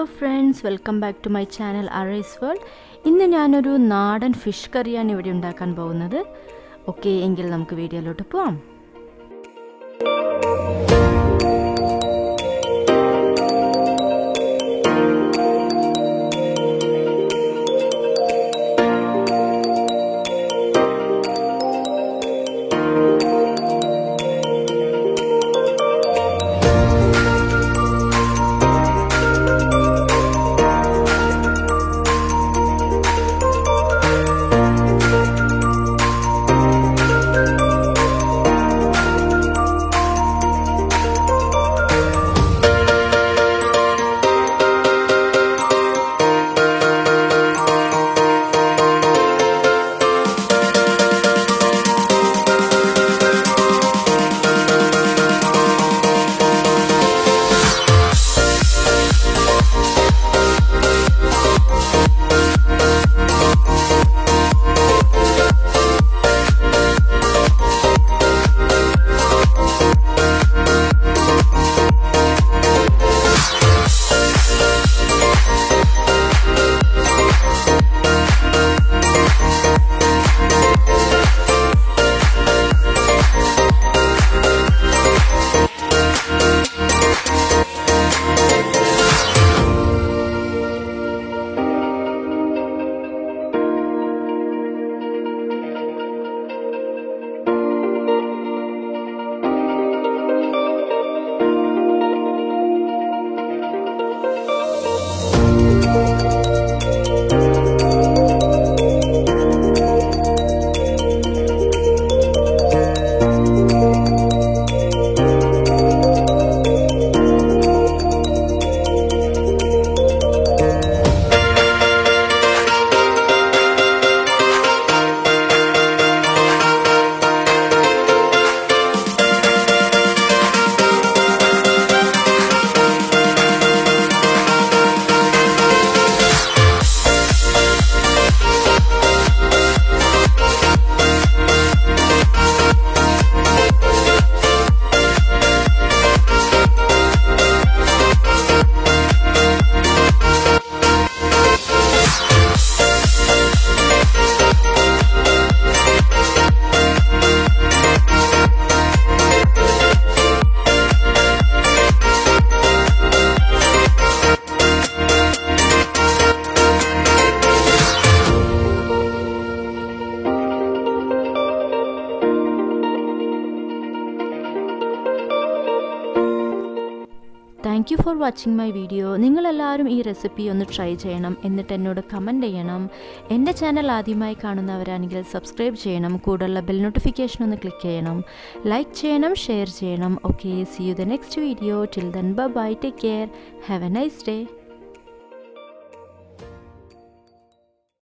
Hello friends, welcome back to my channel Aray's World. ഇന്ന് ഞാനൊരു നാടൻ ഫിഷ് കറിയാണ് ഇവിടെ ഉണ്ടാക്കാൻ പോകുന്നത്. ഓക്കേ, എങ്കിൽ നമുക്ക് വീഡിയോയിലോട്ട് പോകാം. Thank you for watching my video. നിങ്ങളെല്ലാവരും ഈ റെസിപ്പി ഒന്ന് ട്രൈ ചെയ്യണം, എന്നിട്ട് എന്നോട് കമൻറ്റ് ചെയ്യണം. എൻ്റെ ചാനൽ ആദ്യമായി കാണുന്നവരാണെങ്കിൽ സബ്സ്ക്രൈബ് ചെയ്യണം, കൂടെയുള്ള ബെൽ നോട്ടിഫിക്കേഷൻ ഒന്ന് ക്ലിക്ക് ചെയ്യണം, ലൈക്ക് ചെയ്യണം, ഷെയർ ചെയ്യണം. Okay, see you the next video. Till then, bye bye, take care, have a nice day.